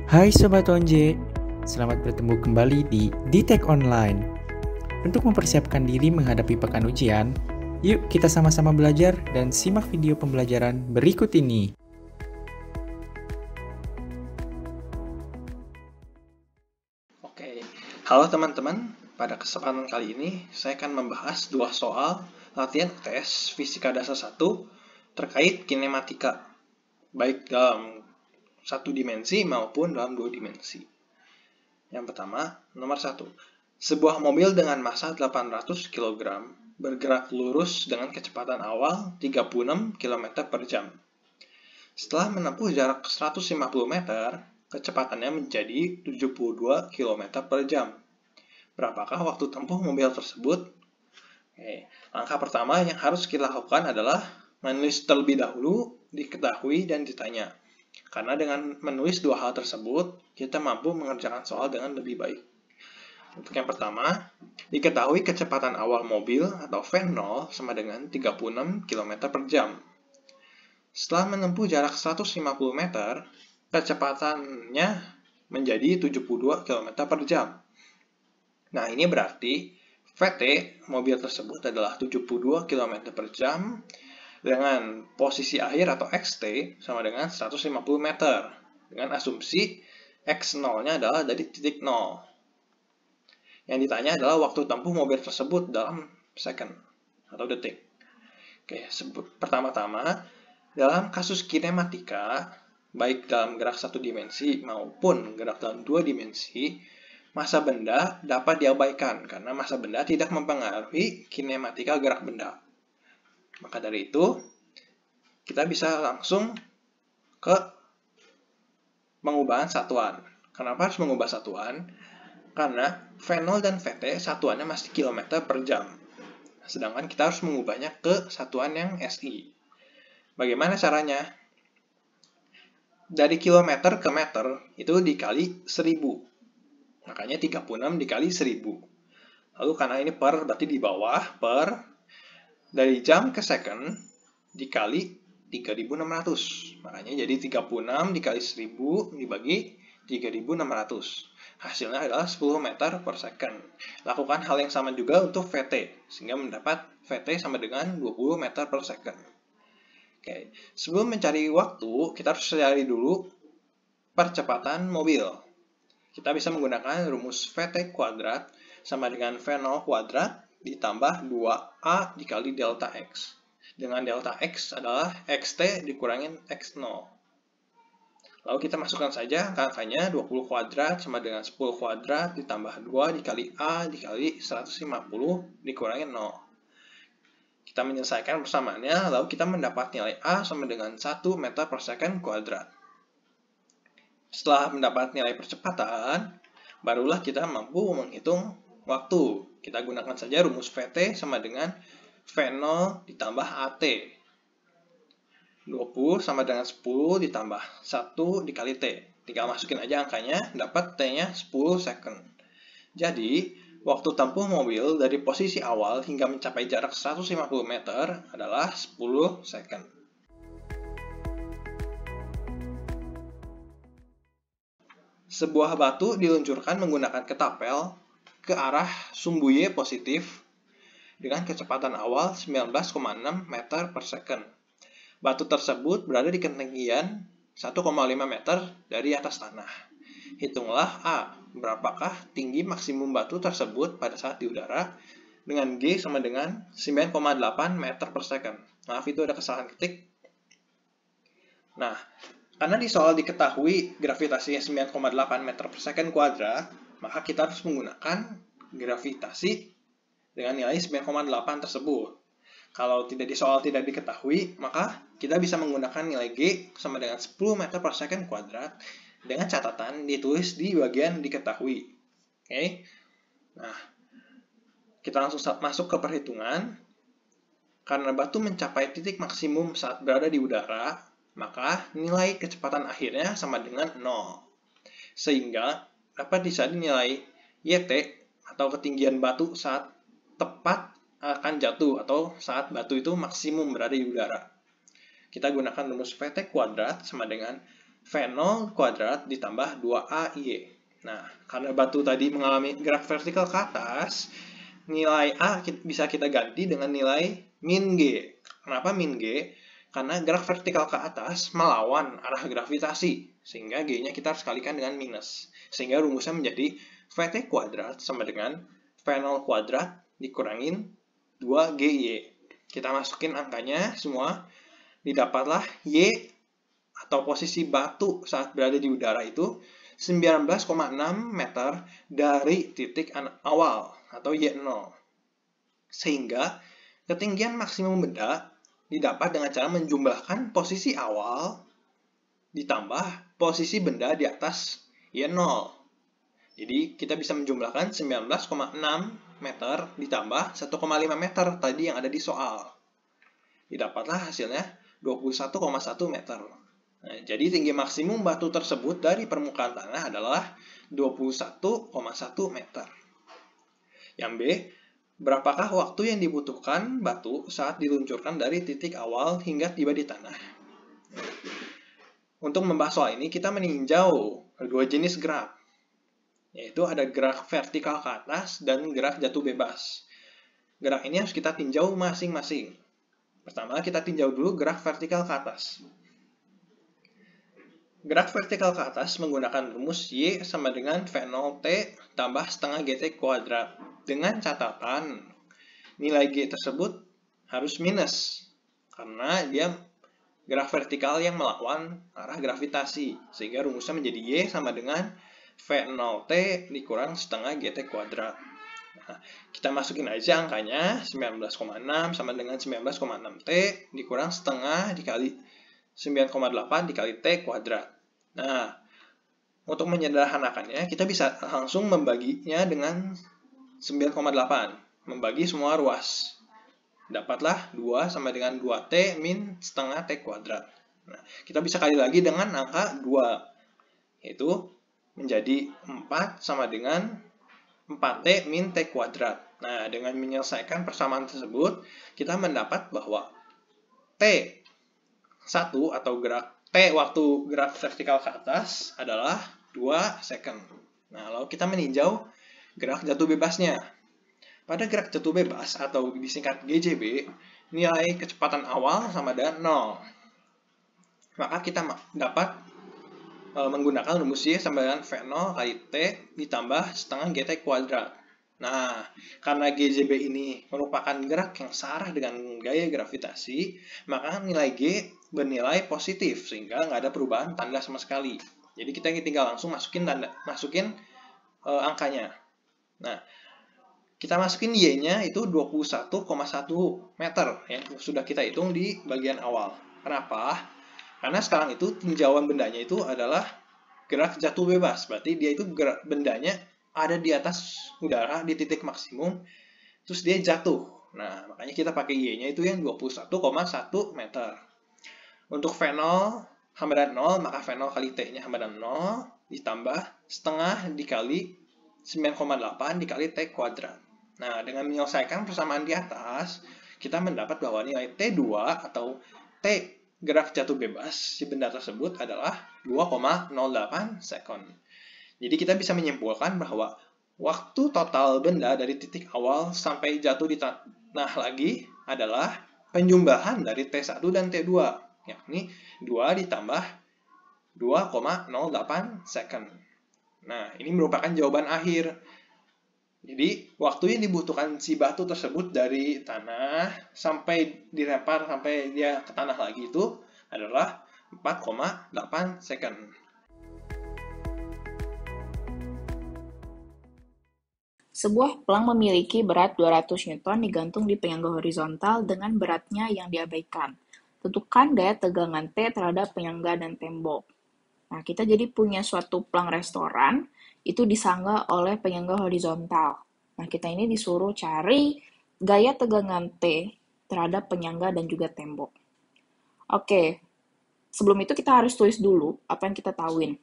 Hai Sobat Onje, selamat bertemu kembali di Ditek Online. Untuk mempersiapkan diri menghadapi pekan ujian, yuk kita sama-sama belajar dan simak video pembelajaran berikut ini. Oke, halo teman-teman. Pada kesempatan kali ini, saya akan membahas dua soal latihan tes Fisika Dasar 1 terkait kinematika, baik dalam satu dimensi maupun dalam dua dimensi. Yang pertama, nomor 1. Sebuah mobil dengan massa 800 kg bergerak lurus dengan kecepatan awal 36 km per jam. Setelah menempuh jarak 150 meter, kecepatannya menjadi 72 km per jam. Berapakah waktu tempuh mobil tersebut? Oke, langkah pertama yang harus kita lakukan adalah menulis terlebih dahulu, diketahui, dan ditanya. Karena dengan menulis dua hal tersebut, kita mampu mengerjakan soal dengan lebih baik. Untuk yang pertama, diketahui kecepatan awal mobil atau V0 sama dengan 36 km per jam. Setelah menempuh jarak 150 meter, kecepatannya menjadi 72 km per jam. Nah, ini berarti VT mobil tersebut adalah 72 km per jam dengan posisi akhir atau XT sama dengan 150 meter dengan asumsi X0-nya adalah dari titik 0. Yang ditanya adalah waktu tempuh mobil tersebut dalam second atau detik. Oke, pertama-tama, dalam kasus kinematika, baik dalam gerak satu dimensi maupun gerak dalam dua dimensi, massa benda dapat diabaikan karena massa benda tidak mempengaruhi kinematika gerak benda. Maka dari itu, kita bisa langsung ke pengubahan satuan. Kenapa harus mengubah satuan? Karena V0 dan VT satuannya masih kilometer per jam. Sedangkan kita harus mengubahnya ke satuan yang SI. Bagaimana caranya? Dari kilometer ke meter itu dikali 1000. Makanya 36 dikali 1000. Lalu karena ini per, berarti di bawah, per, dari jam ke second, dikali 3600. Makanya jadi 36 dikali 1000 dibagi 3600. Hasilnya adalah 10 meter per second. Lakukan hal yang sama juga untuk VT, sehingga mendapat VT sama dengan 20 meter per second. Oke, sebelum mencari waktu, kita harus cari dulu percepatan mobil. Kita bisa menggunakan rumus VT kuadrat sama dengan V0 kuadrat ditambah 2A dikali delta X. Dengan delta X adalah XT dikurangin X0. Lalu kita masukkan saja angka-angkanya 20 kuadrat sama dengan 10 kuadrat ditambah 2 dikali A dikali 150 dikurangin 0. Kita menyelesaikan persamaannya, lalu kita mendapat nilai A sama dengan 1 meter per second kuadrat. Setelah mendapat nilai percepatan, barulah kita mampu menghitung waktu. Kita gunakan saja rumus VT sama dengan V0 ditambah AT. 20 sama dengan 10 ditambah 1 dikali T. Tinggal masukin aja angkanya, dapat T-nya 10 second. Jadi, waktu tempuh mobil dari posisi awal hingga mencapai jarak 150 meter adalah 10 second. Sebuah batu diluncurkan menggunakan ketapel ke arah sumbu Y positif dengan kecepatan awal 19,6 meter per second. Batu tersebut berada di ketinggian 1,5 meter dari atas tanah. Hitunglah A, berapakah tinggi maksimum batu tersebut pada saat di udara dengan G sama dengan 9,8 meter per second. Maaf, itu ada kesalahan ketik. Nah, karena di soal diketahui gravitasinya 9,8 meter per second kuadrat, maka kita harus menggunakan gravitasi dengan nilai 9,8 tersebut. Kalau di soal tidak diketahui, maka kita bisa menggunakan nilai G sama dengan 10 meter per second kuadrat dengan catatan ditulis di bagian diketahui. Oke. Nah, kita langsung masuk ke perhitungan. Karena batu mencapai titik maksimum saat berada di udara, maka nilai kecepatan akhirnya sama dengan 0. Sehingga dapat bisa dinilai YT atau ketinggian batu saat tepat akan jatuh atau saat batu itu maksimum berada di udara. Kita gunakan rumus VT kuadrat sama dengan V0 kuadrat ditambah 2AY. Nah, karena batu tadi mengalami gerak vertikal ke atas, nilai A bisa kita ganti dengan nilai min G. Kenapa min G? Karena gerak vertikal ke atas melawan arah gravitasi, sehingga G-nya kita harus kalikan dengan minus. Sehingga rumusnya menjadi VT kuadrat sama dengan V0 kuadrat dikurangin 2GY. Kita masukin angkanya semua, didapatlah Y atau posisi batu saat berada di udara itu 19,6 meter dari titik awal atau Y0. Sehingga ketinggian maksimum benda didapat dengan cara menjumlahkan posisi awal ditambah posisi benda di atas Y0. Jadi kita bisa menjumlahkan 19,6 meter ditambah 1,5 meter tadi yang ada di soal. Didapatlah hasilnya 21,1 meter. Nah, jadi tinggi maksimum batu tersebut dari permukaan tanah adalah 21,1 meter. Yang B, berapakah waktu yang dibutuhkan batu saat diluncurkan dari titik awal hingga tiba di tanah? Untuk membahas soal ini, kita meninjau dua jenis gerak, yaitu ada gerak vertikal ke atas dan gerak jatuh bebas. Gerak ini harus kita tinjau masing-masing. Pertama, kita tinjau dulu gerak vertikal ke atas. Gerak vertikal ke atas menggunakan rumus Y sama dengan V0T tambah setengah GT kuadrat. Dengan catatan, nilai G tersebut harus minus, karena dia gerak vertikal yang melawan arah gravitasi. Sehingga rumusnya menjadi Y sama dengan V0T dikurang setengah GT kuadrat. Nah, kita masukin aja angkanya, 19,6 sama dengan 19,6T dikurang setengah dikali 9,8 dikali T kuadrat. Nah, untuk menyederhanakannya, kita bisa langsung membaginya dengan 9,8. Membagi semua ruas. Dapatlah 2 sama dengan 2T min setengah T kuadrat. Nah, kita bisa kali lagi dengan angka 2. Yaitu menjadi 4 sama dengan 4T min T kuadrat. Nah, dengan menyelesaikan persamaan tersebut, kita mendapat bahwa T1 atau gerak T waktu gerak vertikal ke atas adalah 2 second. Nah, lalu kita meninjau gerak jatuh bebasnya. Pada gerak jatuh bebas atau disingkat GJB, nilai kecepatan awal sama dengan 0. Maka kita dapat menggunakan rumus Y sama dengan V0 kali T ditambah setengah GT kuadrat. Nah, karena GJB ini merupakan gerak yang searah dengan gaya gravitasi, maka nilai G bernilai positif, sehingga nggak ada perubahan tanda sama sekali. Jadi kita tinggal langsung masukin angkanya. Nah, kita masukin Y-nya itu 21,1 meter yang sudah kita hitung di bagian awal. Kenapa? Karena sekarang itu tinjauan bendanya itu adalah gerak jatuh bebas. Berarti dia itu gerak bendanya ada di atas udara di titik maksimum, terus dia jatuh. Nah, makanya kita pakai Y-nya itu yang 21,1 meter. Untuk V0 hambatan 0, maka V0 kali T-nya hambatan 0 ditambah setengah dikali 9,8 dikali T kuadrat. Nah, dengan menyelesaikan persamaan di atas, kita mendapat bahwa nilai T2 atau T gerak jatuh bebas si benda tersebut adalah 2,08 second. Jadi kita bisa menyimpulkan bahwa waktu total benda dari titik awal sampai jatuh di tanah lagi adalah penjumlahan dari T1 dan T2, yakni 2 ditambah 2,08 second. Nah, ini merupakan jawaban akhir. Jadi, waktu yang dibutuhkan si batu tersebut dari tanah sampai dilempar sampai dia ke tanah lagi itu adalah 4,8 second. Sebuah pelang memiliki berat 200 Newton digantung di penyangga horizontal dengan beratnya yang diabaikan. Tentukan gaya tegangan T terhadap penyangga dan tembok. Nah, kita jadi punya suatu pelang restoran, itu disangga oleh penyangga horizontal. Nah, kita ini disuruh cari gaya tegangan T terhadap penyangga dan juga tembok. Oke, sebelum itu kita harus tulis dulu apa yang kita tahuin.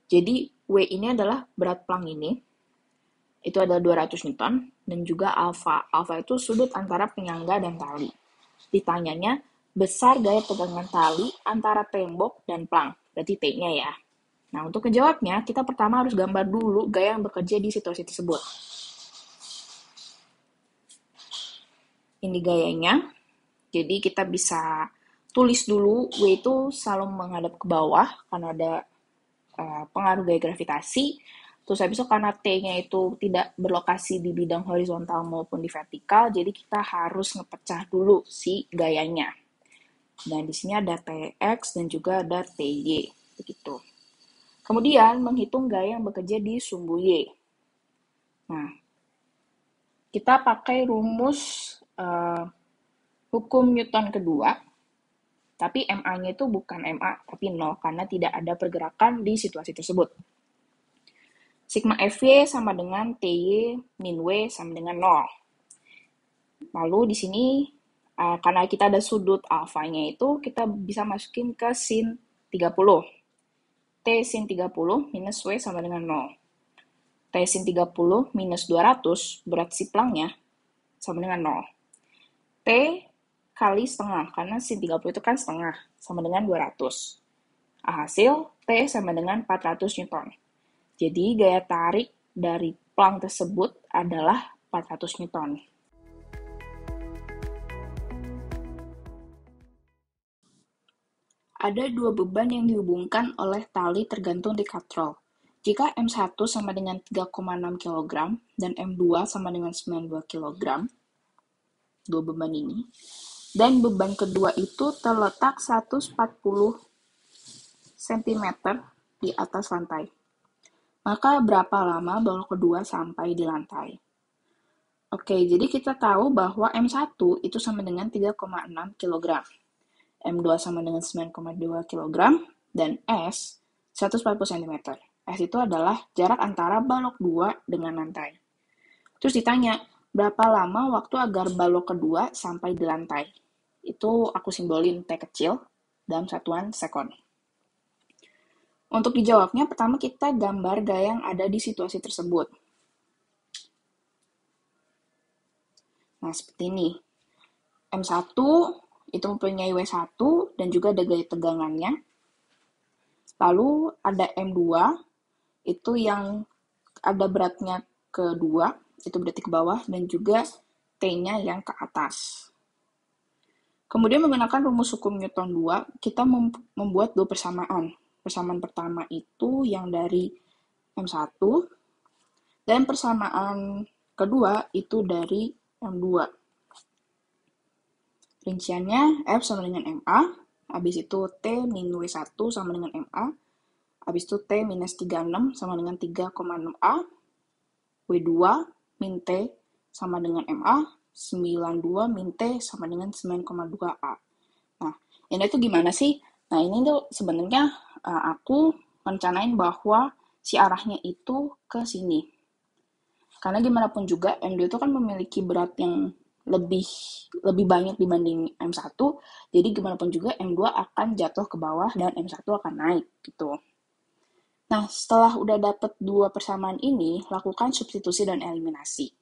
Jadi, W ini adalah berat pelang ini, itu adalah 200 Newton, dan juga alfa. Alfa itu sudut antara penyangga dan tali. Ditanyanya, besar gaya tegangan tali antara tembok dan pelang. berarti T-nya ya. Nah, untuk menjawabnya, kita pertama harus gambar dulu gaya yang bekerja di situasi tersebut. Ini gayanya, jadi kita bisa tulis dulu, W itu selalu menghadap ke bawah, karena ada pengaruh gaya gravitasi. Terus habis itu karena T-nya itu tidak berlokasi di bidang horizontal maupun di vertikal, jadi kita harus ngepecah dulu si gayanya. Dan di sini ada Tx dan juga ada Ty, begitu. Kemudian menghitung gaya yang bekerja di sumbu Y. Nah, kita pakai rumus hukum Newton kedua, tapi MA-nya itu bukan MA, tapi 0, karena tidak ada pergerakan di situasi tersebut. Sigma Fy sama dengan Ty min W sama dengan 0. Lalu di sini, karena kita ada sudut alfanya itu, kita bisa masukin ke sin 30. T sin 30 minus W sama dengan 0. T sin 30 minus 200, berat si pelangnya, sama dengan 0. T kali setengah, karena sin 30 itu kan setengah, sama dengan 200. Hasil, T sama dengan 400 Newton. Jadi, gaya tarik dari pelang tersebut adalah 400 Newton. Ada dua beban yang dihubungkan oleh tali tergantung di katrol. Jika M1 sama dengan 3,6 kg dan M2 sama dengan 92 kg, dua beban ini, dan beban kedua itu terletak 140 cm di atas lantai. Maka berapa lama balok kedua sampai di lantai? Oke, jadi kita tahu bahwa M1 itu sama dengan 3,6 kg. M2 sama dengan 9,2 kg, dan S 140 cm. S itu adalah jarak antara balok 2 dengan lantai. Terus ditanya, berapa lama waktu agar balok kedua sampai di lantai? Itu aku simbolin T kecil dalam satuan sekon. Untuk dijawabnya, pertama kita gambar gaya yang ada di situasi tersebut. Nah, seperti ini. M1 itu mempunyai W1 dan juga ada gaya tegangannya. Lalu ada M2, itu yang ada beratnya ke 2, itu berarti ke bawah, dan juga T-nya yang ke atas. Kemudian menggunakan rumus hukum Newton 2, kita membuat dua persamaan. Persamaan pertama itu yang dari M1, dan persamaan kedua itu dari M2. Rinciannya F sama dengan MA, habis itu T min W1 sama dengan MA, habis itu T minus 36 sama dengan 3,6A, W2 min T sama dengan MA, 92 min T sama dengan 9,2A. Nah, ini tuh gimana sih? Nah, ini tuh sebenarnya aku rencanain bahwa si arahnya itu ke sini. Karena gimana pun juga, M2 itu kan memiliki berat yang lebih banyak dibanding M1, jadi gimana pun juga M2 akan jatuh ke bawah dan M1 akan naik, gitu. Nah, setelah udah dapet dua persamaan ini, lakukan substitusi dan eliminasi.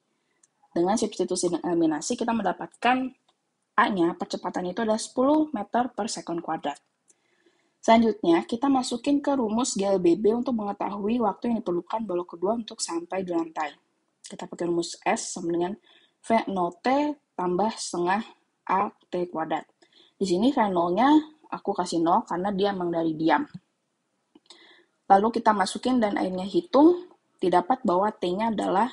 Dengan substitusi dan eliminasi, kita mendapatkan A-nya, percepatan itu adalah 10 meter per sekon kuadrat. Selanjutnya, kita masukin ke rumus GLBB untuk mengetahui waktu yang diperlukan balok kedua untuk sampai di lantai. Kita pakai rumus S sama dengan V0T tambah setengah AT kuadrat. Di sini V0-nya aku kasih 0 karena dia emang dari diam. Lalu kita masukin dan akhirnya hitung, didapat bahwa T-nya adalah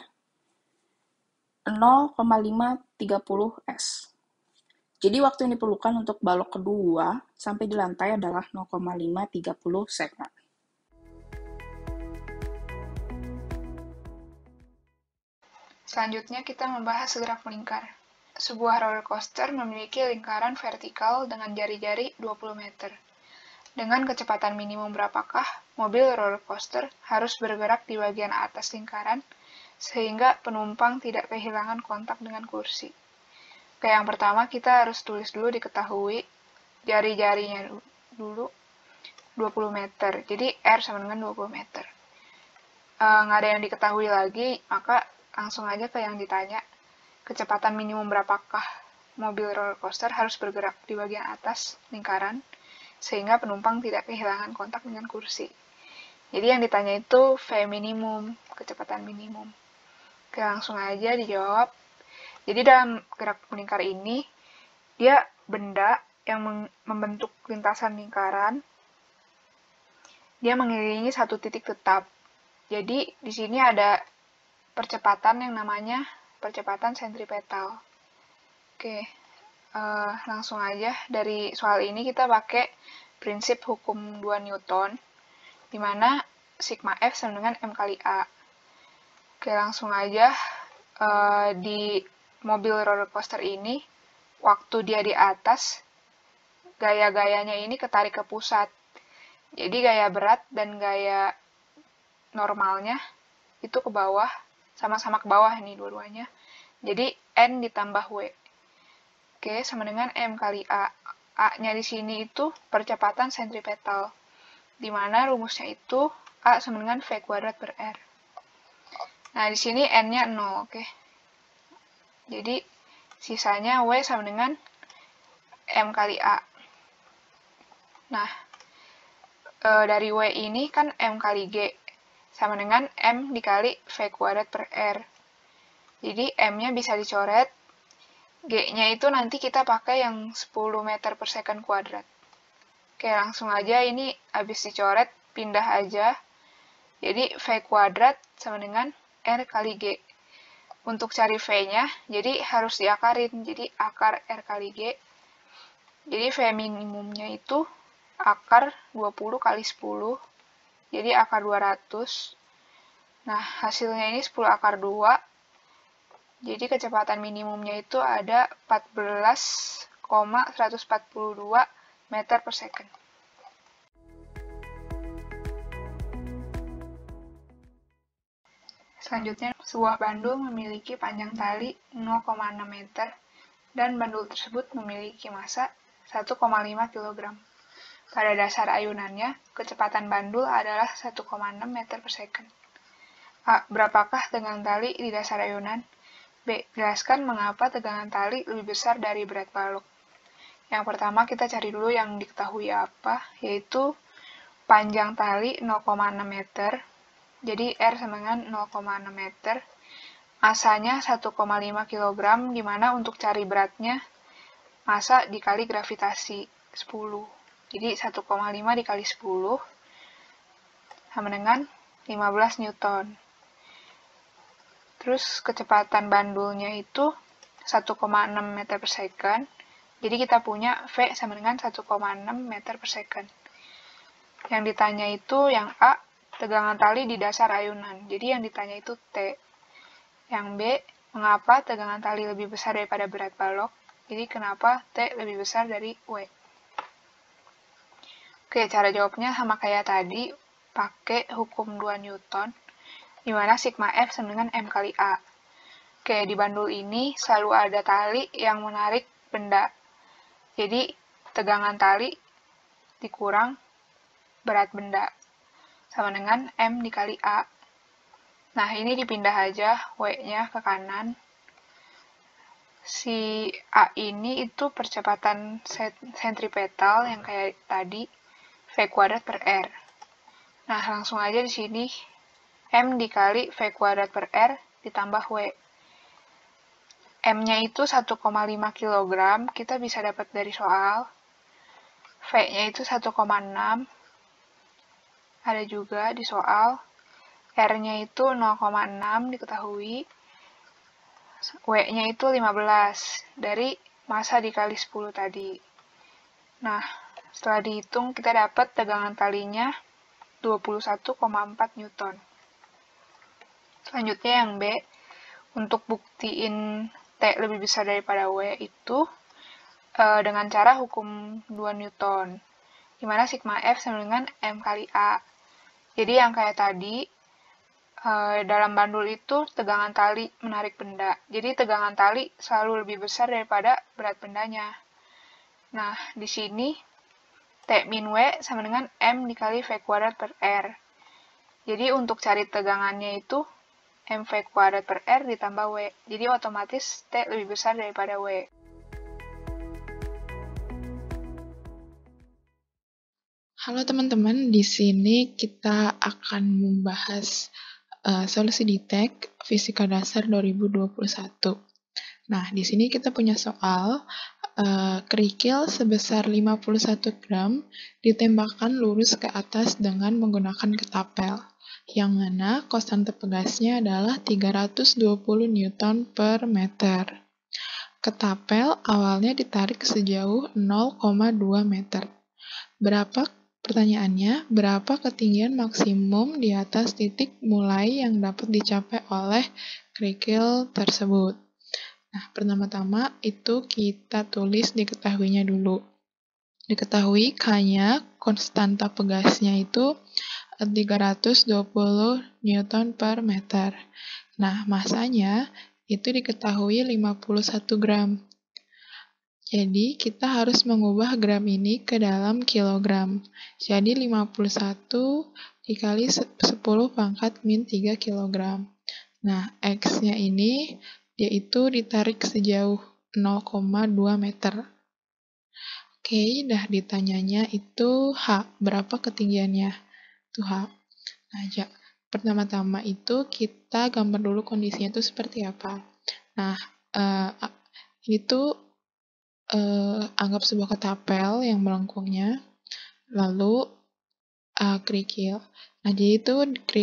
0,530 S. Jadi waktu yang diperlukan untuk balok kedua sampai di lantai adalah 0,530 sekon. Selanjutnya kita membahas graf lingkar. Sebuah roller coaster memiliki lingkaran vertikal dengan jari-jari 20 meter. Dengan kecepatan minimum berapakah mobil roller coaster harus bergerak di bagian atas lingkaran sehingga penumpang tidak kehilangan kontak dengan kursi? Oke, yang pertama kita harus tulis dulu diketahui jari-jarinya dulu 20 meter. Jadi R sama dengan 20 meter. Nggak ada yang diketahui lagi, maka langsung aja ke yang ditanya. Kecepatan minimum berapakah mobil roller coaster harus bergerak di bagian atas lingkaran? sehingga penumpang tidak kehilangan kontak dengan kursi. Jadi yang ditanya itu V minimum, kecepatan minimum. Oke, langsung aja dijawab. Jadi dalam gerak melingkar ini, dia benda yang membentuk lintasan lingkaran. Dia mengelilingi satu titik tetap. Jadi di sini ada percepatan yang namanya percepatan sentripetal. Oke, langsung aja dari soal ini kita pakai prinsip hukum 2 Newton, di mana sigma F sama dengan M kali A. Oke, langsung aja di mobil roller coaster ini, waktu dia di atas, gaya-gayanya ini ketarik ke pusat. Jadi gaya berat dan gaya normalnya itu ke bawah, sama-sama ke bawah nih dua-duanya. Jadi N ditambah W. Oke, sama dengan M kali A. A-nya di sini itu percepatan sentripetal, di mana rumusnya itu A sama dengan V kuadrat per R. Nah, di sini N-nya 0, oke. Jadi, sisanya W sama dengan M kali A. Nah, dari W ini kan M kali G, sama dengan M dikali V kuadrat per R. Jadi, M-nya bisa dicoret, G-nya itu nanti kita pakai yang 10 meter per second kuadrat. Oke, langsung aja ini habis dicoret, pindah aja. Jadi, V kuadrat sama dengan R kali G. Untuk cari V-nya, jadi harus diakarin. Jadi, akar R kali G. Jadi, V minimumnya itu akar 20 kali 10. Jadi, akar 200. Nah, hasilnya ini 10 akar 2. Jadi kecepatan minimumnya itu ada 14,142 meter per second. Selanjutnya, sebuah bandul memiliki panjang tali 0,6 meter dan bandul tersebut memiliki massa 1,5 kg. Pada dasar ayunannya, kecepatan bandul adalah 1,6 meter per second. A. Berapakah tegangan tali di dasar ayunan? B. Jelaskan mengapa tegangan tali lebih besar dari berat balok. Yang pertama kita cari dulu yang diketahui apa, yaitu panjang tali 0,6 meter. Jadi R sama dengan 0,6 meter. Masanya 1,5 kg, di mana untuk cari beratnya, massa dikali gravitasi 10. Jadi 1,5 dikali 10 sama dengan 15 Newton. Terus kecepatan bandulnya itu 1,6 meter per second. Jadi kita punya V sama dengan 1,6 meter per second. Yang ditanya itu yang A, tegangan tali di dasar ayunan. Jadi yang ditanya itu T. Yang B, mengapa tegangan tali lebih besar daripada berat balok. Jadi kenapa T lebih besar dari W. Oke, cara jawabnya sama kayak tadi, pakai hukum 2 Newton. Di mana sigma F sama dengan M kali A. Oke, di bandul ini selalu ada tali yang menarik benda. Jadi, tegangan tali dikurang berat benda. Sama dengan M dikali A. Nah, ini dipindah aja W-nya ke kanan. Si A ini itu percepatan sentripetal yang kayak tadi, V kuadrat per R. Nah, langsung aja di sini M dikali V kuadrat per R ditambah W. M-nya itu 1,5 kg, kita bisa dapat dari soal. V-nya itu 1,6. Ada juga di soal. R-nya itu 0,6 diketahui. W-nya itu 15 dari massa dikali 10 tadi. Nah, setelah dihitung kita dapat tegangan talinya 21,4 Newton. Selanjutnya yang B, untuk buktiin T lebih besar daripada W itu dengan cara hukum 2 Newton, di mana sigma F sama dengan M kali A. Jadi yang kayak tadi, dalam bandul itu tegangan tali menarik benda. Jadi tegangan tali selalu lebih besar daripada berat bendanya. Nah, di sini T min W sama dengan M dikali V kuadrat per R. Jadi untuk cari tegangannya itu mv kuadrat per R ditambah W. Jadi otomatis T lebih besar daripada W. Halo teman-teman, di sini kita akan membahas solusi DTEK Fisika Dasar 2021. Nah, di sini kita punya soal kerikil sebesar 51 gram ditembakkan lurus ke atas dengan menggunakan ketapel, yang mana konstanta pegasnya adalah 320 Newton per meter. Ketapel awalnya ditarik sejauh 0,2 meter. Pertanyaannya, berapa ketinggian maksimum di atas titik mulai yang dapat dicapai oleh kerikil tersebut? Nah, pertama-tama itu kita tulis diketahuinya dulu. Diketahui K-nya, konstanta pegasnya itu 320 Newton per meter. Nah, masanya itu diketahui 51 gram. Jadi, kita harus mengubah gram ini ke dalam kilogram. Jadi, 51 dikali 10 pangkat min 3 kilogram. Nah, X-nya ini, yaitu ditarik sejauh 0,2 meter. Oke, dah ditanyanya itu H. Berapa ketinggiannya? Itu H. Nah, pertama-tama itu kita gambar dulu kondisinya itu seperti apa. Nah, ini tuh anggap sebuah ketapel yang melengkungnya, lalu kerikil. Nah, jadi itu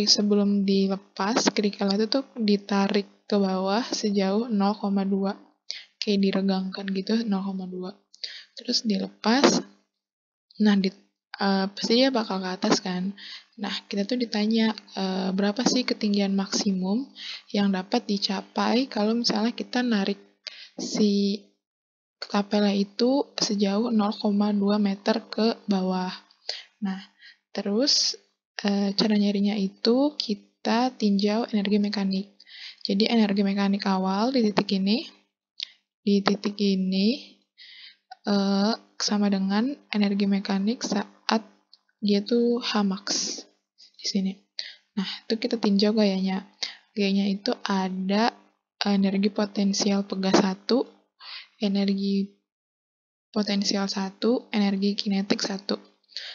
sebelum dilepas, kerikil itu tuh ditarik ke bawah sejauh 0,2. Kayak diregangkan gitu, 0,2. Terus dilepas, nah pasti dia bakal ke atas kan. Nah, kita tuh ditanya berapa sih ketinggian maksimum yang dapat dicapai kalau misalnya kita narik si ketapelnya itu sejauh 0,2 meter ke bawah. Nah, terus cara nyarinya itu kita tinjau energi mekanik. Jadi energi mekanik awal di titik ini sama dengan energi mekanik saat dia tuh Hmax di sini. Nah, itu kita tinjau gayanya. Gayanya itu ada energi potensial pegas 1, energi potensial 1, energi kinetik 1.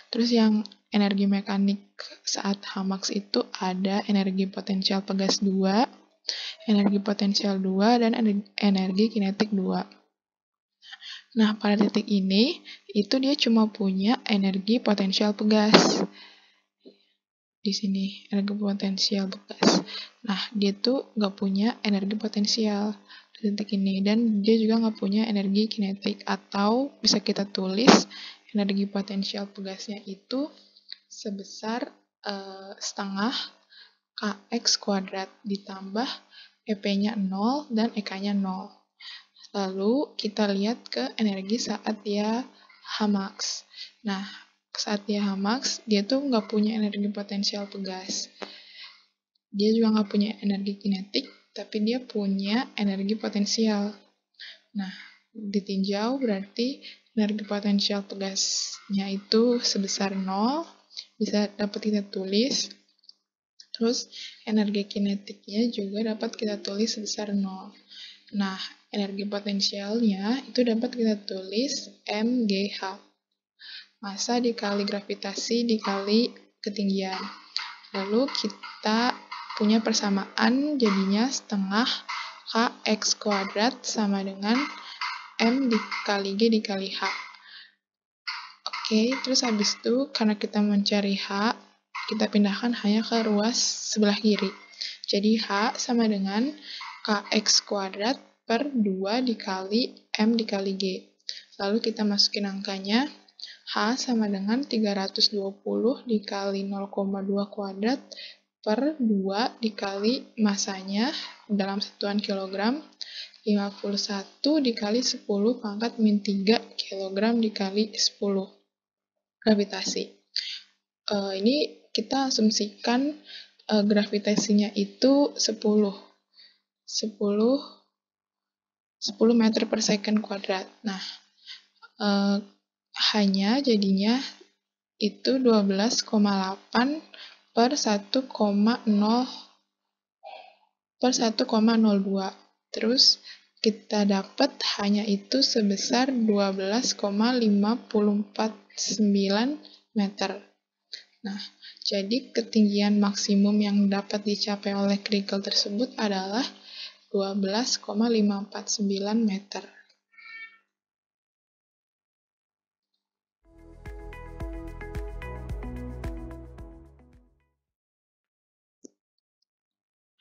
Terus yang energi mekanik saat Hmax itu ada energi potensial pegas 2, energi potensial 2, dan energi kinetik 2. Nah, pada titik ini, itu dia cuma punya energi potensial pegas. Di sini, energi potensial pegas. Nah, dia tuh nggak punya energi potensial di titik ini, dan dia juga nggak punya energi kinetik, atau bisa kita tulis energi potensial pegasnya itu sebesar setengah kx kuadrat ditambah EP-nya 0 dan EK-nya 0. Lalu kita lihat ke energi saat dia Hmax. Nah, saat dia Hmax, dia tuh nggak punya energi potensial pegas. Dia juga nggak punya energi kinetik, tapi dia punya energi potensial. Nah, ditinjau berarti energi potensial pegasnya itu sebesar 0, bisa dapat kita tulis. Terus, energi kinetiknya juga dapat kita tulis sebesar 0. Nah, energi potensialnya itu dapat kita tulis mgh. Massa dikali gravitasi dikali ketinggian. Lalu kita punya persamaan, jadinya setengah kx kuadrat sama dengan m dikali g dikali h. Oke, terus habis itu karena kita mencari h, kita pindahkan hanya ke ruas sebelah kiri. Jadi h sama dengan kx kuadrat per 2 dikali m dikali g. Lalu kita masukin angkanya, h sama dengan 320 dikali 0,2 kuadrat per 2 dikali masanya dalam satuan kilogram, 51 dikali 10 pangkat min 3 kilogram dikali 10 gravitasi. Ini kita asumsikan gravitasinya itu 10 meter per second kuadrat. Nah, hanya jadinya itu 12,8 per 1,02. Terus kita dapat hanya itu sebesar 12,549 meter. Nah, jadi ketinggian maksimum yang dapat dicapai oleh kerikil tersebut adalah 12,549 meter.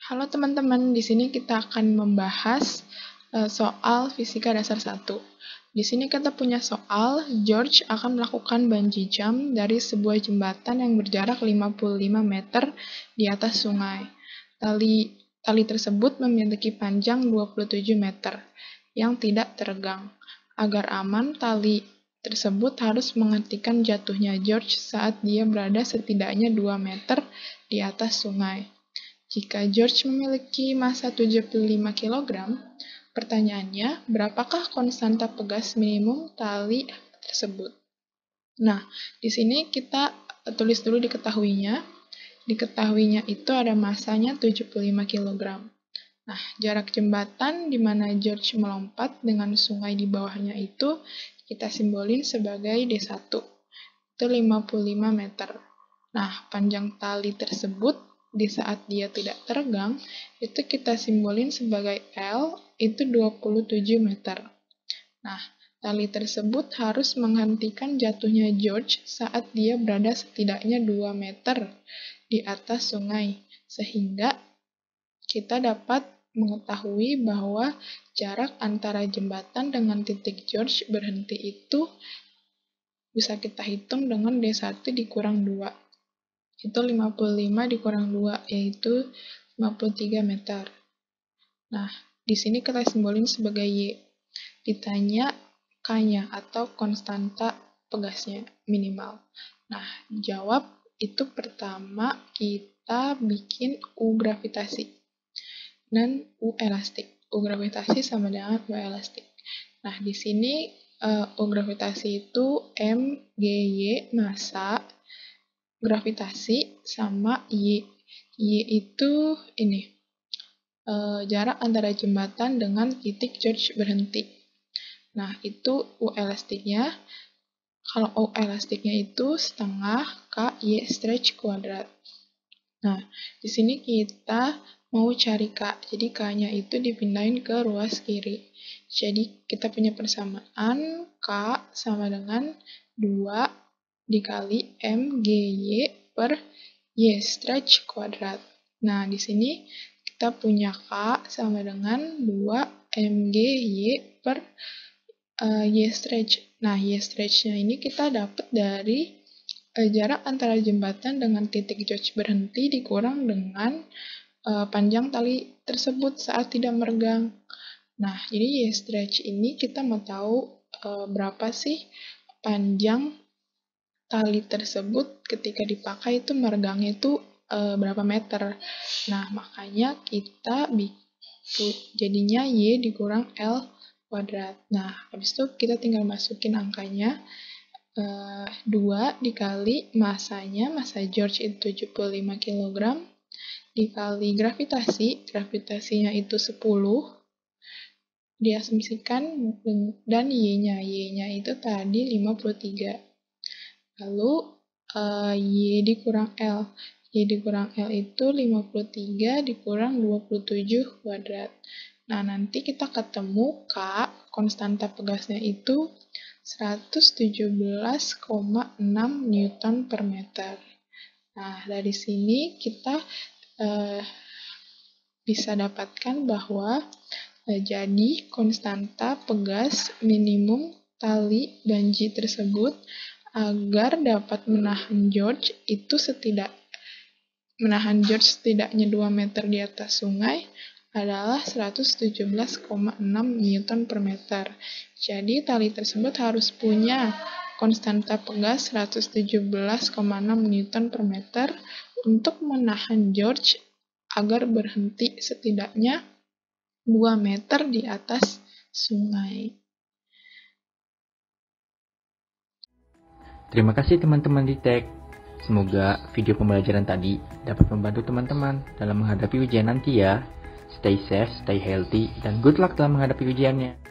Halo teman-teman, di sini kita akan membahas soal fisika dasar 1. Di sini kita punya soal, George akan melakukan bungee jump dari sebuah jembatan yang berjarak 55 meter di atas sungai. Tali tersebut memiliki panjang 27 meter yang tidak teregang. Agar aman, tali tersebut harus menghentikan jatuhnya George saat dia berada setidaknya 2 meter di atas sungai. Jika George memiliki massa 75 kg, pertanyaannya, berapakah konstanta pegas minimum tali tersebut? Nah, di sini kita tulis dulu diketahuinya. Diketahuinya itu ada massanya 75 kg. Nah, jarak jembatan di mana George melompat dengan sungai di bawahnya itu kita simbolin sebagai D1. Itu 55 meter. Nah, panjang tali tersebut di saat dia tidak teregang, itu kita simbolin sebagai L, itu 27 meter. Nah, tali tersebut harus menghentikan jatuhnya George saat dia berada setidaknya 2 meter di atas sungai, sehingga kita dapat mengetahui bahwa jarak antara jembatan dengan titik George berhenti itu bisa kita hitung dengan D1 dikurang 2. Itu 55 dikurang 2, yaitu 53 meter. Nah, di sini kita simbolin sebagai Y. Ditanya K-nya atau konstanta pegasnya minimal. Nah, jawab itu pertama kita bikin U gravitasi dan U elastik. U gravitasi sama dengan U elastik. Nah, di sini U gravitasi itu MGY massa, gravitasi sama Y. Y itu ini jarak antara jembatan dengan titik George berhenti. Nah, itu U elastiknya. Kalau U elastiknya itu setengah KY stretch kuadrat. Nah, di sini kita mau cari K. Jadi K-nya itu dipindahin ke ruas kiri. Jadi kita punya persamaan K sama dengan 2 dikali MGY per Y stretch kuadrat. Nah, di sini kita punya K sama dengan 2 MGY per Y stretch. Nah, Y stretch-nya ini kita dapat dari jarak antara jembatan dengan titik George berhenti dikurang dengan panjang tali tersebut saat tidak meregang. Nah, jadi Y stretch ini kita mau tahu berapa sih panjang tali tersebut ketika dipakai itu meregangnya itu berapa meter. Nah, makanya kita jadinya Y dikurang L kuadrat. Nah, habis itu kita tinggal masukin angkanya. 2 dikali massanya, massa George itu 75 kg, dikali gravitasinya itu 10, diasumsikan, dan Y-nya itu tadi 53. Lalu, Y dikurang L. Y dikurang L itu 53 dikurang 27 kuadrat. Nah, nanti kita ketemu K, konstanta pegasnya itu 117,6 Newton per meter. Nah, dari sini kita bisa dapatkan bahwa jadi konstanta pegas minimum tali bungee tersebut agar dapat menahan George setidaknya 2 meter di atas sungai adalah 117,6 Newton per meter. Jadi tali tersebut harus punya konstanta pegas 117,6 Newton per meter untuk menahan George agar berhenti setidaknya 2 meter di atas sungai. Terima kasih teman-teman DTEK. Semoga video pembelajaran tadi dapat membantu teman-teman dalam menghadapi ujian nanti ya. Stay safe, stay healthy, dan good luck dalam menghadapi ujiannya.